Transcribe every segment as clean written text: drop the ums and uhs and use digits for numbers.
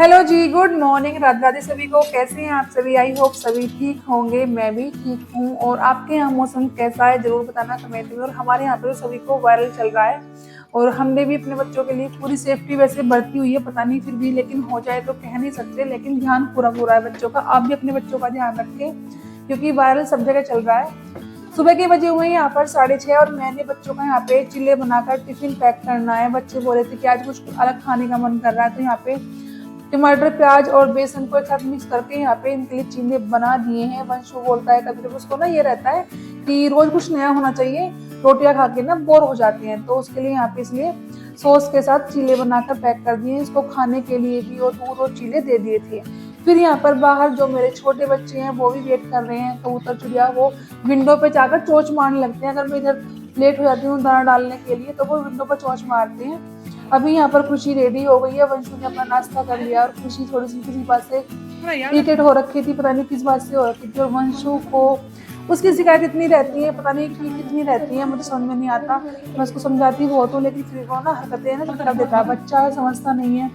Hello जी, good morning, Radhe Radhe सभी को। कैसे हैं आप सभी? आई होप सभी ठीक होंगे। मैं भी ठीक हूँ। और आपके यहाँ मौसम कैसा है जरूर बताना कमेंट में। और हमारे यहाँ पे तो सभी को वायरल चल रहा है और हमने भी अपने बच्चों के लिए पूरी सेफ्टी वैसे बरती हुई है, पता नहीं फिर भी, लेकिन हो जाए तो कह नहीं सकते, लेकिन ध्यान पूरा पूरा है बच्चों का। आप भी अपने बच्चों का ध्यान रखें क्योंकि वायरल सब जगह चल रहा है। सुबह के बजे हुए हैं यहाँ पर 6:30 और मैंने बच्चों का यहाँ पे चिल्ले बनाकर टिफिन पैक करना है। बच्चे बोले थे कि आज कुछ अलग खाने का मन कर रहा है, तो यहाँ पे टमाटर प्याज और बेसन को एक साथ मिक्स करके यहाँ पे इनके लिए चीले बना दिए हैं। वंशु बोलता है कभी कभी, उसको ना ये रहता है कि रोज कुछ नया होना चाहिए, रोटियां खा के ना बोर हो जाते हैं, तो उसके लिए यहाँ पे इसलिए सॉस के साथ चीले बनाकर पैक कर दिए। इसको खाने के लिए भी और दूध और चीले दे दिए थे। फिर यहाँ पर बाहर जो मेरे छोटे बच्चे हैं वो भी वेट कर रहे हैं। कबूतर चिड़िया वो विंडो पे जाकर चोंच मारने लगते हैं। अगर मैं इधर लेट हो जाती हूँ दाना डालने के लिए तो वो विंडो पर चोंच मारते हैं। अभी यहाँ पर खुशी रेडी हो गई है। वंशु ने अपना नाश्ता कर लिया और खुशी थोड़ी सी किसी बात से इरिटेट हो रखी थी, पता नहीं किस बात से हो रखी थी। और वंशु को उसकी शिकायत इतनी रहती है, पता नहीं कि कितनी रहती है, मुझे समझ में नहीं आता। मैं उसको समझाती बहुत हूँ लेकिन फिर वो ना हरकतें ना कर देता है। बच्चा है, समझता नहीं है,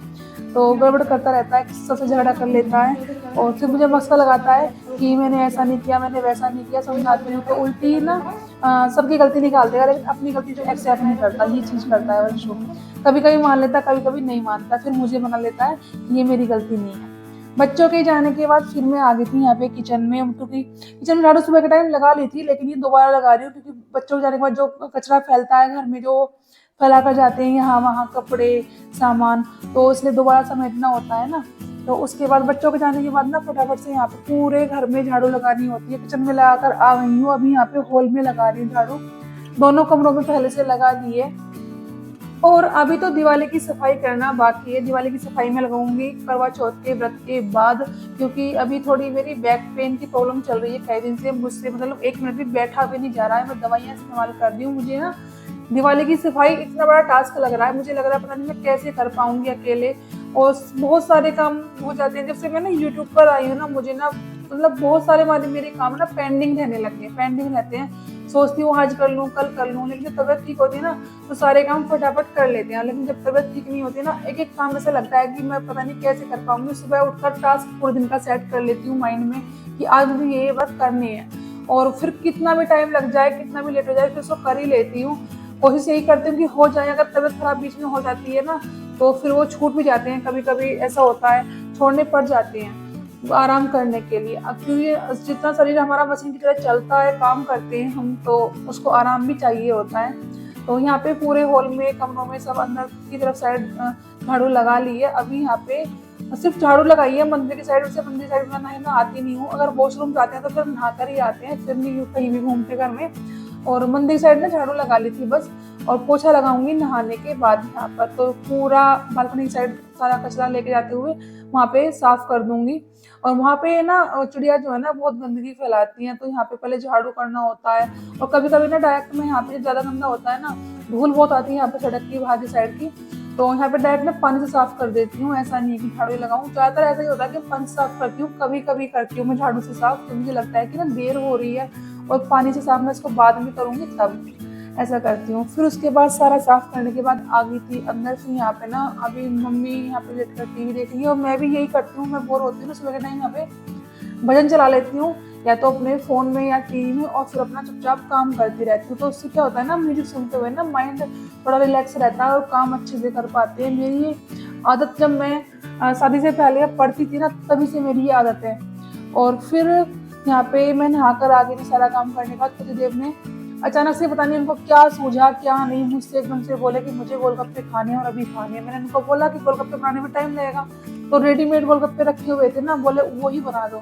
तो गड़बड़ करता रहता है, सबसे झगड़ा कर लेता है और फिर मुझे मस्का लगाता है कि मैंने ऐसा नहीं किया, मैंने वैसा नहीं किया। समझाती हूँ तो उल्टी ना सबकी गलती निकाल देगा, लेकिन अपनी गलती तो एक्सेप्ट नहीं करता। ये चीज़ करता है वंशु। कभी कभी मान लेता, कभी कभी नहीं मानता, फिर मुझे मना लेता है ये मेरी गलती नहीं है। बच्चों के जाने के बाद फिर मैं आ गई थी यहाँ पे किचन में, क्योंकि किचन में झाड़ू सुबह के टाइम लगा ली थी, लेकिन ये दोबारा लगा रही हूँ क्योंकि बच्चों के जाने के बाद जो कचरा फैलता है घर में, जो फैला कर जाते हैं यहाँ वहाँ कपड़े सामान, तो इसलिए दोबारा समेटना होता है ना। तो उसके बाद बच्चों के जाने के बाद ना फटाफट से यहाँ पे पूरे घर में झाड़ू लगानी होती है। किचन में लगाकर आ गई हूँ, अभी यहाँ पे हॉल में लगा रही हूँ झाड़ू। दोनों कमरों में पहले से लगा दी है। और अभी तो दिवाली की सफाई करना बाकी है। दिवाली की सफाई में लगाऊंगी करवा चौथ के व्रत के बाद, क्योंकि अभी थोड़ी मेरी बैक पेन की प्रॉब्लम चल रही है कई दिन से। मुझसे मतलब 1 मिनट भी बैठा भी नहीं जा रहा है। मैं दवाइयाँ इस्तेमाल कर रही हूँ। मुझे ना दिवाली की सफाई इतना बड़ा टास्क लग रहा है, मुझे लग रहा है पता नहीं मैं कैसे कर पाऊंगी अकेले। और बहुत सारे काम हो जाते हैं। जब से मैं ना यूट्यूब पर आई हूँ ना, मुझे ना मतलब बहुत सारे मेरे काम ना पेंडिंग रहने लगे, पेंडिंग रहते हैं। सोचती हूँ आज कर लूँ, कल कर लूँ, लेकिन जब तबीयत ठीक होती है ना तो सारे काम फटाफट कर लेते हैं। लेकिन जब तबीयत ठीक नहीं होती ना, एक एक काम ऐसा लगता है कि मैं पता नहीं कैसे कर पाऊंगी। सुबह उठकर टास्क पूरे दिन का सेट कर लेती हूँ माइंड में कि आज मुझे ये वर्क करनी है, और फिर कितना भी टाइम लग जाए, कितना भी लेट हो जाए, फिर उसको कर ही लेती हूँ। कोशिश यही करती हूँ कि हो जाए। अगर तबीयत खराब बीच में हो जाती है ना तो फिर वो छूट भी जाते हैं, कभी कभी ऐसा होता है छोड़ने पड़ जाते हैं आराम करने के लिए। अब क्योंकि जितना शरीर हमारा मशीन की तरह चलता है, काम करते हैं हम, तो उसको आराम भी चाहिए होता है। तो यहाँ पे पूरे हॉल में, कमरों में, सब अंदर की तरफ साइड झाड़ू लगा ली है। अभी यहाँ पे सिर्फ झाड़ू लगाई है मंदिर की साइड से। मंदिर साइड में नहाना आती नहीं हूँ। अगर वॉशरूम जाते हैं तो फिर नहा कर ही आते हैं, फिर नहीं कहीं भी घूमते घर में। और मंदिर साइड में झाड़ू लगा ली थी बस, और पोछा लगाऊंगी नहाने के बाद। यहाँ पर तो पूरा बालकनी की साइड सारा कचरा लेके जाते हुए वहाँ पे साफ कर दूंगी। और वहाँ पे ना चिड़िया जो है ना बहुत गंदगी फैलाती हैं, तो यहाँ पे पहले झाड़ू करना होता है। और कभी कभी ना डायरेक्ट में यहाँ पे ज्यादा गंदा होता है ना, धूल बहुत आती है यहाँ पे सड़क की बाहर की साइड की, तो यहाँ पे डायरेक्ट मैं पानी से साफ कर देती हूँ। ऐसा नहीं है कि झाड़ू लगाऊं, ज्यादातर ऐसा ही होता है कि पानी से साफ करती हूँ। कभी कभी करती हूँ मैं झाड़ू से साफ, तो मुझे लगता है कि ना देर हो रही है और पानी से साफ मैं इसको बाद में करूंगी तब ऐसा करती हूँ। फिर उसके बाद सारा साफ करने के बाद आ गई थी अंदर। फिर यहाँ पे ना अभी मम्मी यहाँ पे लेट कर टीवी देख रही है और मैं भी यही करती हूँ। मैं बोर होती हूँ ना सुबह के टाइम, यहाँ पे भजन चला लेती हूँ या तो अपने फोन में या टीवी में, और फिर अपना चुपचाप काम करती रहती हूँ। तो उससे क्या होता है ना, म्यूजिक सुनते हुए ना माइंड थोड़ा रिलैक्स रहता है और काम अच्छे से कर पाते हैं। मेरी ये आदत जब मैं शादी से पहले पढ़ती थी ना, तभी से मेरी ये आदत है। और फिर यहाँ पे मैं नहा कर आ गई थी। सारा काम करने के बाद पतिदेव ने अचानक से पता नहीं उनको क्या सूझा क्या नहीं, मुझसे एकदम से बोले कि मुझे गोलगप्पे खाने हैं और अभी खाने हैं। मैंने उनको बोला कि गोलगप्पे बनाने में टाइम लगेगा, तो रेडीमेड गोलगप्पे रखे हुए थे ना, बोले वो ही बना दो।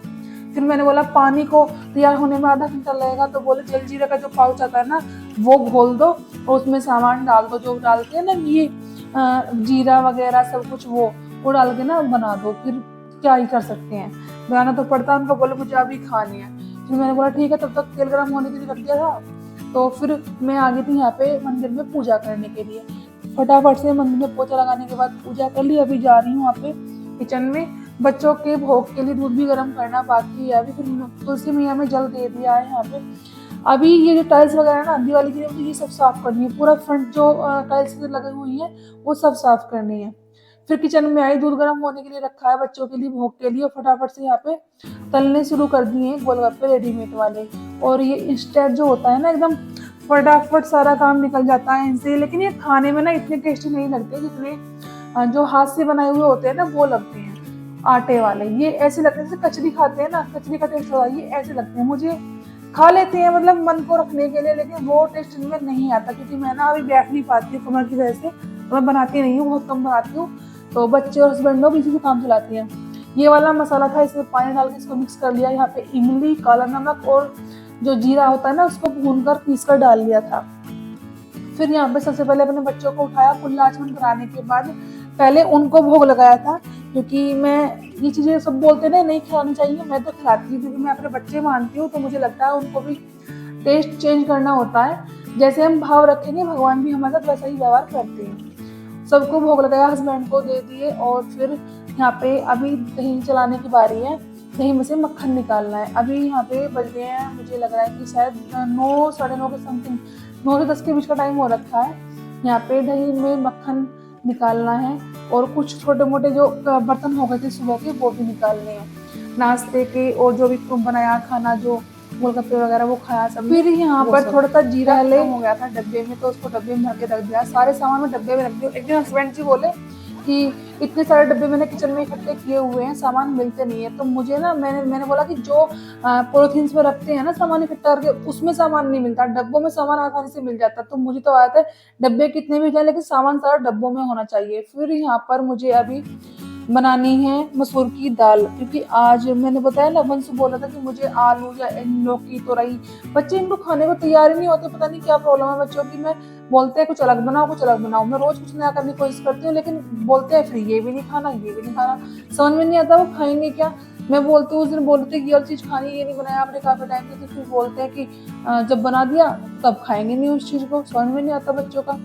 फिर मैंने बोला पानी को तैयार होने में आधा घंटा लगेगा, तो बोले जलजीरा का जो पाउच आता है ना वो घोल दो और उसमें सामान डाल दो, जो डालते हैं ना ये जीरा वगैरह सब कुछ, वो डाल के ना बना दो। फिर क्या ही कर सकते हैं, बनाना तो पड़ता है। उनको बोले मुझे अभी खानी है। फिर मैंने बोला ठीक है, तब तक तेल गर्म होने के लिए रख दिया था। तो फिर मैं आ गई थी यहाँ पे मंदिर में पूजा करने के लिए। फटाफट से मंदिर में पोछा लगाने के बाद पूजा कर ली। अभी जा रही हूँ वहाँ पे किचन में बच्चों के भोग के लिए दूध भी गर्म करना बाकी है। अभी फिर तुलसी मैया में जल दे दिया है यहाँ पे। अभी ये जो टाइल्स वगैरह ना दिवाली के लिए ये सब साफ करनी है। पूरा फ्रंट जो टाइल्स लगी हुई है वो सब साफ करनी है, फिर किचन में आई, दूध गर्म होने के लिए रखा है बच्चों के लिए, भोग के लिए, और फटाफट से यहाँ पे तलने शुरू कर दिए गोलगप्पे रेडीमेड वाले। और ये इंस्टेंट जो होता है ना, एकदम फटाफट सारा काम निकल जाता है इनसे। लेकिन ये खाने में ना इतने टेस्टी नहीं लगते जितने जो हाथ से बनाए हुए होते हैं ना वो लगते हैं, आटे वाले। ये ऐसे लगते हैं जैसे कचरी खाते हैं ना, कचरी का टेस्ट होता है, ये ऐसे लगते हैं। मुझे खा लेते हैं मतलब मन को रखने के लिए, लेकिन वो टेस्ट इनमें नहीं आता, क्योंकि मैं ना अभी बैठ नहीं पाती हूँ कमर की वजह से, तो मैं बनाती नहीं हूँ, बहुत कम बनाती हूँ। तो बच्चे और हस्बैंड लोग इसी से काम चलाती हैं। ये वाला मसाला था, इसमें पानी डाल के इसको मिक्स कर लिया। यहाँ पे इमली, काला नमक और जो जीरा होता है ना उसको भूनकर पीस कर डाल लिया था। फिर यहाँ पे सबसे पहले अपने बच्चों को उठाया, खुला आचमन कराने के बाद पहले उनको भोग लगाया था, क्योंकि मैं ये चीजें सब बोलते ना नहीं खिलानी चाहिए, मैं तो खिलाती हूँ, क्योंकि मैं अपने बच्चे मानती हूँ, तो मुझे लगता है उनको भी टेस्ट चेंज करना होता है। जैसे हम भाव रखेंगे भगवान भी हमारे साथ वैसा ही व्यवहार करते हैं। सबको भोग लगाया, हस्बैंड को दे दिए। और फिर यहाँ पे अभी दही चलाने की बारी है, दही में से मक्खन निकालना है। अभी यहाँ पे बज गए हैं, मुझे लग रहा है कि शायद 9 साढ़े 9 के समथिंग, 9 से 10 के बीच का टाइम हो रखा है। यहाँ पे दही में मक्खन निकालना है, और कुछ छोटे मोटे जो बर्तन हो गए थे सुबह के वो भी निकालने हैं, नाश्ते के, और जो भी बनाया खाना, जो गोलगप्पे वगैरह वो खाया सब। फिर यहाँ पर थोड़ा सा जीरा हो गया था डब्बे में, तो उसको डब्बे में भर के रख दिया, सारे सामान में डब्बे में रख दिया। एक दिन हस्बैंड जी बोले कि इतने सारे डब्बे मैंने किचन में इकट्ठे किए हुए हैं, सामान मिलते नहीं है। तो मुझे ना मैंने बोला कि जो पॉलिथीन्स में रखते हैं ना सामान इकट्ठा करके, उसमें सामान नहीं मिलता, डब्बों में सामान आसानी से मिल जाता। तो मुझे तो आया था डब्बे कितने भी जाए, लेकिन सामान सारा डब्बों में होना चाहिए। फिर यहाँ पर मुझे अभी बनानी है मसूर की दाल, क्योंकि आज मैंने बताया ना, वंश बोला था कि मुझे आलू या लौकी, तोरई, बच्चे इनको खाने को तैयार ही नहीं होते। पता नहीं क्या प्रॉब्लम है बच्चों की। मैं बोलते हैं कुछ अलग बनाओ, कुछ अलग बनाओ, मैं रोज कुछ नया करने की कोशिश करती हूँ, लेकिन बोलते हैं फिर ये भी नहीं खाना, ये भी नहीं खाना, समझ में नहीं आता वो खाएंगे क्या। मैं बोलती हूँ, उस दिन बोलते ये वाली चीज खानी, ये नहीं बनाया आपने काफी टाइम से, तो फिर बोलते हैं कि जब बना दिया तब खाएंगे नहीं उस चीज को, समझ में नहीं आता बच्चों का।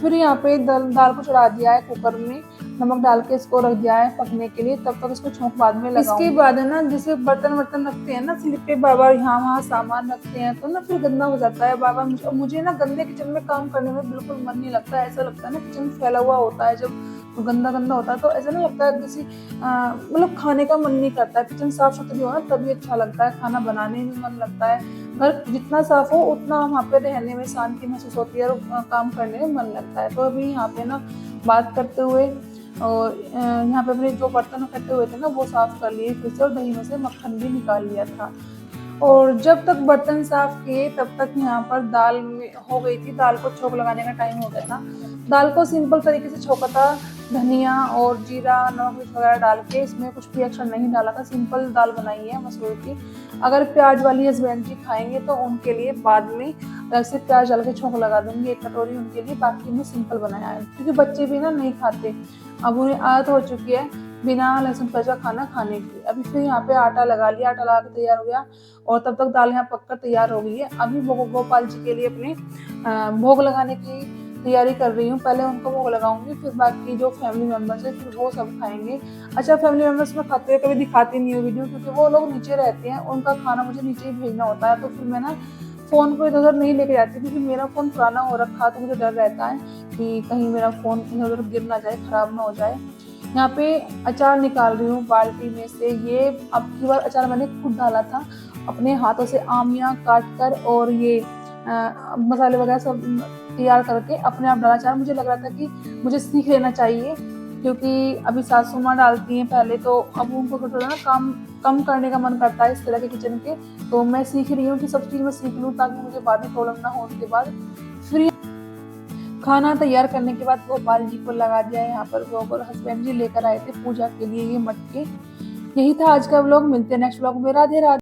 फिर यहाँ पे दाल को चढ़ा दिया है कुकर में, नमक डाल के इसको रख दिया है पकने के लिए, तब तक इसको छोंक बाद में लगाऊंगी। इसके बाद है ना, जैसे बर्तन रखते हैं ना स्लिप पे, बार बार यहाँ वहाँ सामान रखते हैं, तो ना फिर गंदा हो जाता है बार बार। मुझे ना गंदे किचन में काम करने में बिल्कुल मन नहीं लगता है। ऐसा लगता है ना किचन फैला हुआ होता है, जब तो गंदा गंदा होता है तो ऐसा नहीं लगता है, जैसे मतलब खाने का मन नहीं करता है। किचन साफ सुथरी हो ना तभी अच्छा लगता है, खाना बनाने में मन लगता है। घर जितना साफ हो उतना वहाँ पे रहने में शांति महसूस होती है, और काम करने में मन लगता है। तो अभी यहाँ पे ना बात करते हुए, और यहाँ पे अपने जो बर्तन इकट्ठे हुए थे ना वो साफ कर लिए फिर से, और दही में से मक्खन भी निकाल लिया था। और जब तक बर्तन साफ किए तब तक यहाँ पर दाल हो गई थी, दाल को छोंक लगाने का टाइम हो गया था। दाल को सिंपल तरीके से छोंका था, धनिया और जीरा, नमक मिर्च वगैरह डाल के, इसमें कुछ भी एक्स्ट्रा नहीं डाला था, सिंपल दाल बनाई है मसूर की। अगर प्याज वाली हस्बैंड जी खाएंगे तो उनके लिए बाद में अलग से प्याज डाल के छोंक लगा दूंगी, 1 कटोरी उनके लिए, बाकी में सिंपल बनाया है, क्योंकि बच्चे भी ना नहीं खाते, अब उन्हें आदत हो चुकी है बिना लहसुन प्याज का खाना खाने की। अभी फिर यहाँ पे आटा लगा लिया, आटा लगा के तैयार हो गया, और तब तक दाल यहाँ पककर तैयार हो गई है। अभी गोपाल जी के लिए अपने भोग लगाने की तैयारी कर रही हूँ। पहले उनको भोग लगाऊंगी, फिर बाकी जो फैमिली मेंबर्स है फिर वो सब खाएंगे। अच्छा, फैमिली मेंबर्स में खाते हुए कभी दिखाती नहीं हूँ वीडियो, क्योंकि वो लोग नीचे रहते हैं, उनका खाना मुझे नीचे ही भेजना होता है। तो फिर मैं ना फ़ोन को इधर उधर नहीं लेके जाती, क्योंकि मेरा फ़ोन पुराना हो रखा है, तो मुझे डर रहता है कि कहीं मेरा फ़ोन इधर उधर गिर ना जाए, ख़राब ना हो जाए। यहाँ पे अचार निकाल रही हूँ बाल्टी में से। ये अब की बार अचार मैंने खुद डाला था अपने हाथों से, आमियाँ काट कर और ये मसाले वगैरह सब तैयार करके अपने आप डाला अचार। मुझे लग रहा था कि मुझे सीख लेना चाहिए, क्योंकि अभी सासू माँ डालती हैं पहले, तो अब उनको थोड़ा ना काम कम करने का मन करता है इस तरह के किचन के। तो मैं सीख रही हूँ कि सब चीज़ मैं सीख लूँ, ताकि मुझे बाद में प्रॉब्लम ना हो। उसके बाद फिर खाना तैयार करने के बाद गोपाल जी को लगा दिया है यहाँ पर भोग, और हस्बैंड जी लेकर आए थे पूजा के लिए ये मटके। यही था आज का व्लॉग, मिलते हैं नेक्स्ट व्लॉग में। राधे राधे।